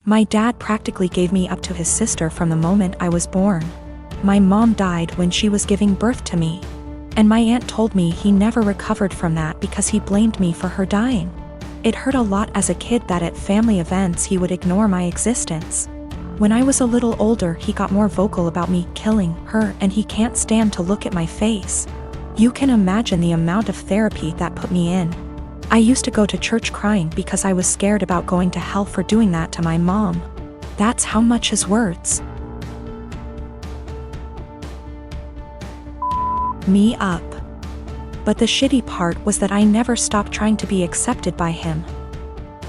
My dad practically gave me up to his sister from the moment I was born. My mom died when she was giving birth to me. And my aunt told me he never recovered from that because he blamed me for her dying. It hurt a lot as a kid that at family events he would ignore my existence. When I was a little older, he got more vocal about me killing her, and he can't stand to look at my face. You can imagine the amount of therapy that put me in. I used to go to church crying because I was scared about going to hell for doing that to my mom. That's how much his words me up. But the shitty part was that I never stopped trying to be accepted by him.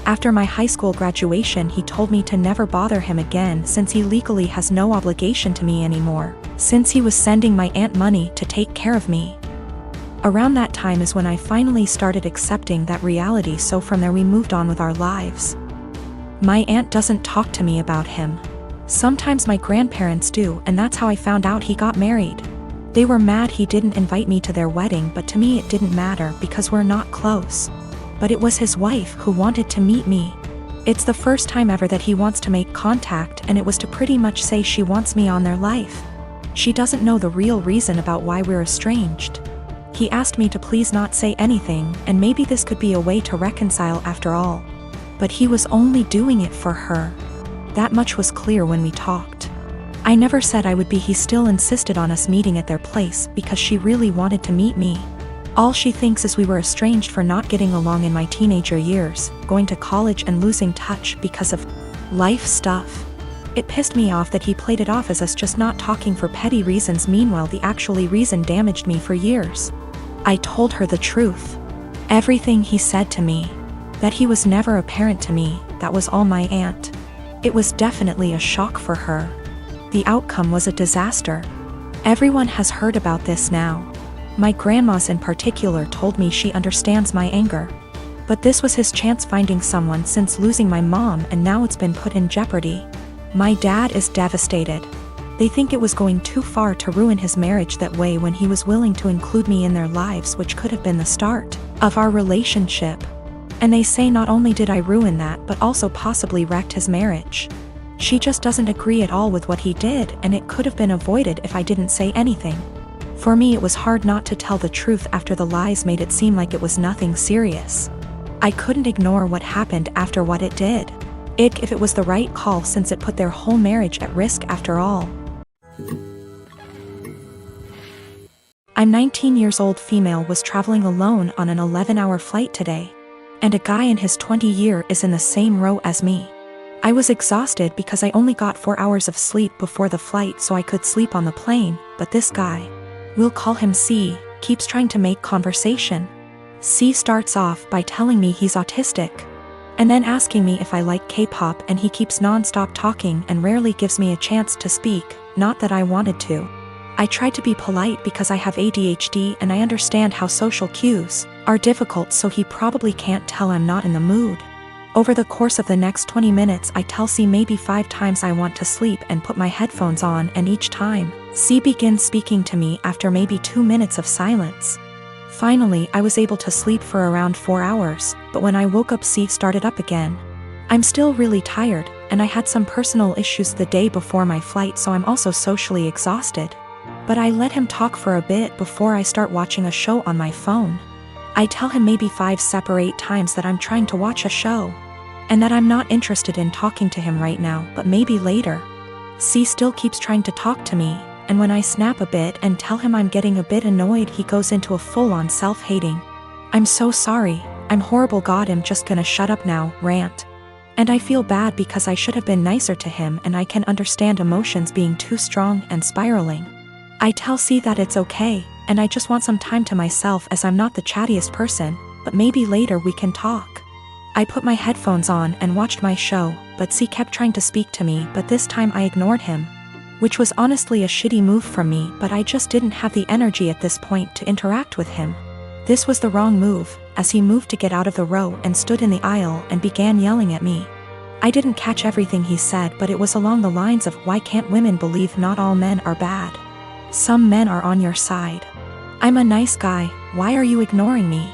After my high school graduation, he told me to never bother him again since he legally has no obligation to me anymore, since he was sending my aunt money to take care of me. Around that time is when I finally started accepting that reality, so from there we moved on with our lives. My aunt doesn't talk to me about him. Sometimes my grandparents do, and that's how I found out he got married. They were mad he didn't invite me to their wedding, but to me it didn't matter because we're not close. But it was his wife who wanted to meet me. It's the first time ever that he wants to make contact, and it was to pretty much say she wants me on their life. She doesn't know the real reason about why we're estranged. He asked me to please not say anything, and maybe this could be a way to reconcile after all. But he was only doing it for her. That much was clear when we talked. I never said I would be. He still insisted on us meeting at their place because she really wanted to meet me. All she thinks is we were estranged for not getting along in my teenager years, going to college and losing touch because of life stuff. It pissed me off that he played it off as us just not talking for petty reasons. Meanwhile, the actually reason damaged me for years. I told her the truth. Everything he said to me. That he was never a parent to me, that was all my aunt. It was definitely a shock for her. The outcome was a disaster. Everyone has heard about this now. My grandmas in particular told me she understands my anger. But this was his chance finding someone since losing my mom, and now it's been put in jeopardy. My dad is devastated. They think it was going too far to ruin his marriage that way when he was willing to include me in their lives, which could have been the start of our relationship. And they say not only did I ruin that, but also possibly wrecked his marriage. She just doesn't agree at all with what he did, and it could have been avoided if I didn't say anything. For me, it was hard not to tell the truth after the lies made it seem like it was nothing serious. I couldn't ignore what happened after what it did. If it was the right call, since it put their whole marriage at risk after all. I'm 19 years old female, was traveling alone on an 11-hour flight today. And a guy in his 20s is in the same row as me. I was exhausted because I only got 4 hours of sleep before the flight so I could sleep on the plane, but this guy, we'll call him C, keeps trying to make conversation. C starts off by telling me he's autistic, and then asking me if I like K-pop, and he keeps non-stop talking and rarely gives me a chance to speak, not that I wanted to. I tried to be polite because I have ADHD and I understand how social cues are difficult, so he probably can't tell I'm not in the mood. Over the course of the next 20 minutes, I tell C maybe 5 times I want to sleep and put my headphones on, and each time, C begins speaking to me after maybe 2 minutes of silence. Finally, I was able to sleep for around 4 hours, but when I woke up, C started up again. I'm still really tired, and I had some personal issues the day before my flight, so I'm also socially exhausted. But I let him talk for a bit before I start watching a show on my phone. I tell him maybe 5 separate times that I'm trying to watch a show, and that I'm not interested in talking to him right now, but maybe later. C still keeps trying to talk to me, and when I snap a bit and tell him I'm getting a bit annoyed, he goes into a full-on self-hating, "I'm so sorry, I'm horrible, God, I'm just gonna shut up now" rant. And I feel bad because I should have been nicer to him, and I can understand emotions being too strong and spiraling. I tell C that it's okay, and I just want some time to myself as I'm not the chattiest person, but maybe later we can talk. I put my headphones on and watched my show, but C kept trying to speak to me, but this time I ignored him. Which was honestly a shitty move from me, but I just didn't have the energy at this point to interact with him. This was the wrong move, as he moved to get out of the row and stood in the aisle and began yelling at me. I didn't catch everything he said, but it was along the lines of, "Why can't women believe not all men are bad? Some men are on your side. I'm a nice guy, why are you ignoring me?"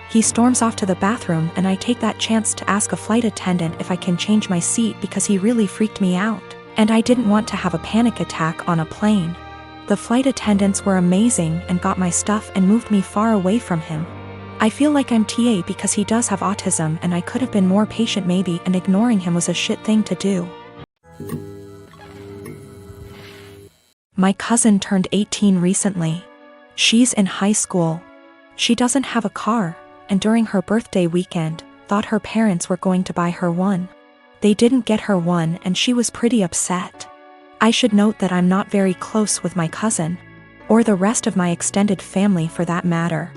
He storms off to the bathroom and I take that chance to ask a flight attendant if I can change my seat because he really freaked me out, and I didn't want to have a panic attack on a plane. The flight attendants were amazing and got my stuff and moved me far away from him. I feel like I'm TA because he does have autism and I could have been more patient maybe, and ignoring him was a shit thing to do. My cousin turned 18 recently. She's in high school. She doesn't have a car, and during her birthday weekend, thought her parents were going to buy her one. They didn't get her one and she was pretty upset. I should note that I'm not very close with my cousin, or the rest of my extended family for that matter.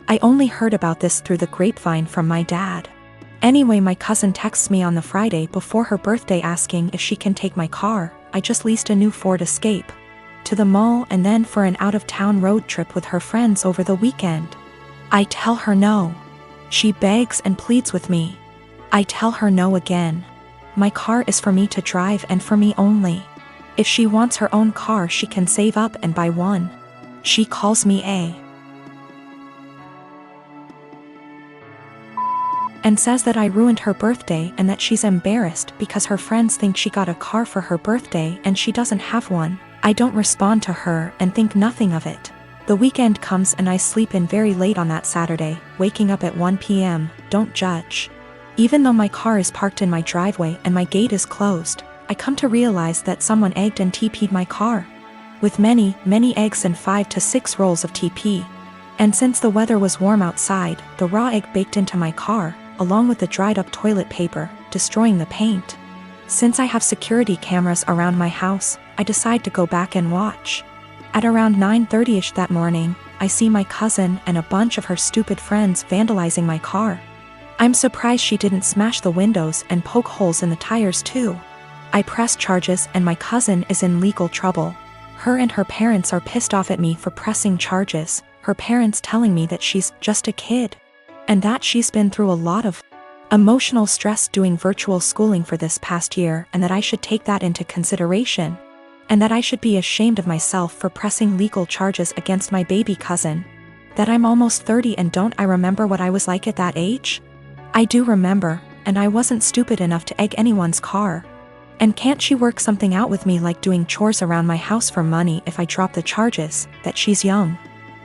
I only heard about this through the grapevine from my dad. Anyway, my cousin texts me on the Friday before her birthday asking if she can take my car. I just leased a new Ford Escape, to the mall and then for an out-of-town road trip with her friends over the weekend. I tell her no. She begs and pleads with me. I tell her no again. My car is for me to drive and for me only. If she wants her own car, she can save up and buy one. She calls me and says that I ruined her birthday and that she's embarrassed because her friends think she got a car for her birthday and she doesn't have one. I don't respond to her and think nothing of it. The weekend comes and I sleep in very late on that Saturday, waking up at 1 p.m., don't judge. Even though my car is parked in my driveway and my gate is closed, I come to realize that someone egged and TP'd my car. With many, many eggs and 5 to 6 rolls of TP. And since the weather was warm outside, the raw egg baked into my car, along with the dried up toilet paper, destroying the paint. Since I have security cameras around my house, I decide to go back and watch. At around 9:30ish that morning, I see my cousin and a bunch of her stupid friends vandalizing my car. I'm surprised she didn't smash the windows and poke holes in the tires too. I press charges and my cousin is in legal trouble. Her and her parents are pissed off at me for pressing charges, her parents telling me that she's just a kid, and that she's been through a lot of emotional stress doing virtual schooling for this past year, and that I should take that into consideration, and that I should be ashamed of myself for pressing legal charges against my baby cousin. That I'm almost 30 and don't I remember what I was like at that age? I do remember, and I wasn't stupid enough to egg anyone's car. And can't she work something out with me, like doing chores around my house for money if I drop the charges, that she's young,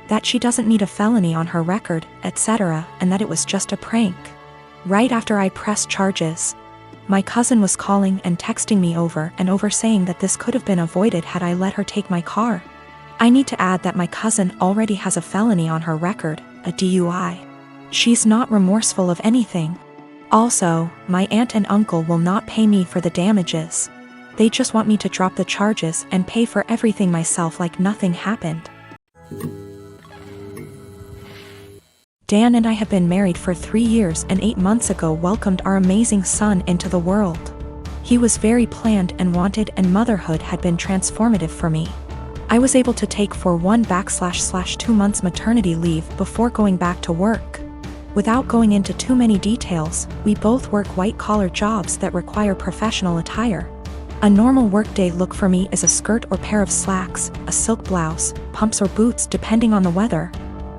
that she doesn't need a felony on her record, etc., and that it was just a prank. Right after I pressed charges, my cousin was calling and texting me over and over saying that this could have been avoided had I let her take my car. I need to add that my cousin already has a felony on her record, a DUI. She's not remorseful of anything. Also, my aunt and uncle will not pay me for the damages. They just want me to drop the charges and pay for everything myself like nothing happened. Dan and I have been married for 3 years and 8 months ago welcomed our amazing son into the world. He was very planned and wanted, and motherhood had been transformative for me. I was able to take for 1/2 months maternity leave before going back to work. Without going into too many details, we both work white-collar jobs that require professional attire. A normal workday look for me is a skirt or pair of slacks, a silk blouse, pumps or boots depending on the weather,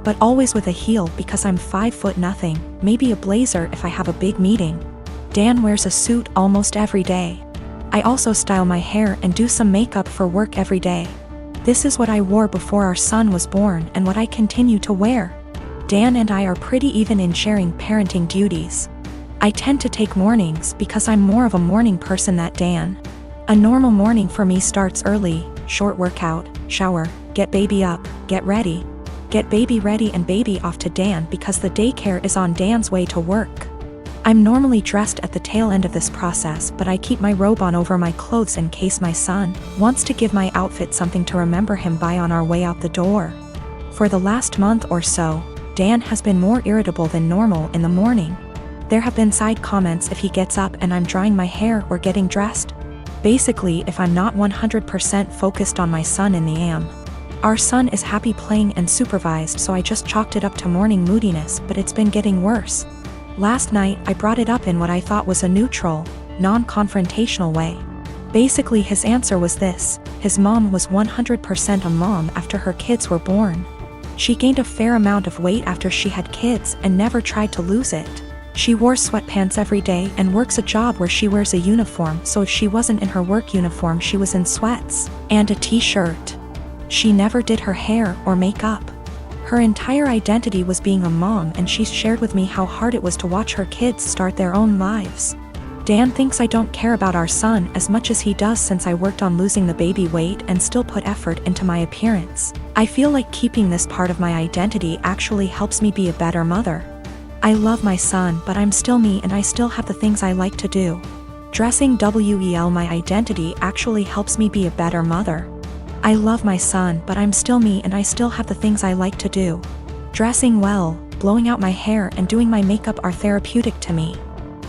but always with a heel because I'm 5'0", maybe a blazer if I have a big meeting. Dan wears a suit almost every day. I also style my hair and do some makeup for work every day. This is what I wore before our son was born and what I continue to wear. Dan and I are pretty even in sharing parenting duties. I tend to take mornings because I'm more of a morning person than Dan. A normal morning for me starts early, short workout, shower, get baby up, get baby ready and baby off to Dan because the daycare is on Dan's way to work. I'm normally dressed at the tail end of this process, but I keep my robe on over my clothes in case my son wants to give my outfit something to remember him by on our way out the door. For the last month or so, Dan has been more irritable than normal in the morning. There have been side comments if he gets up and I'm drying my hair or getting dressed. Basically, if I'm not 100% focused on my son in the AM. Our son is happy playing and supervised, so I just chalked it up to morning moodiness, but it's been getting worse. Last night, I brought it up in what I thought was a neutral, non-confrontational way. Basically, his answer was this: his mom was 100% a mom after her kids were born. She gained a fair amount of weight after she had kids and never tried to lose it. She wore sweatpants every day and works a job where she wears a uniform, so if she wasn't in her work uniform she was in sweats and a t-shirt. She never did her hair or makeup. Her entire identity was being a mom, and she shared with me how hard it was to watch her kids start their own lives. Dan thinks I don't care about our son as much as he does since I worked on losing the baby weight and still put effort into my appearance. I feel like keeping this part of my identity actually helps me be a better mother. I love my son, but I'm still me and I still have the things I like to do. Dressing well my identity actually helps me be a better mother. I love my son, but I'm still me and I still have the things I like to do. Dressing well, blowing out my hair and doing my makeup are therapeutic to me.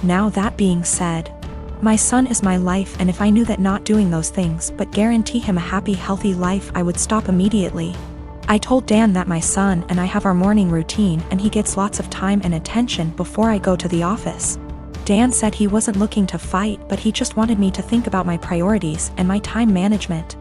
Now that being said, my son is my life, and if I knew that not doing those things but guarantee him a happy, healthy life, I would stop immediately. I told Dan that my son and I have our morning routine and he gets lots of time and attention before I go to the office. Dan said he wasn't looking to fight, but he just wanted me to think about my priorities and my time management.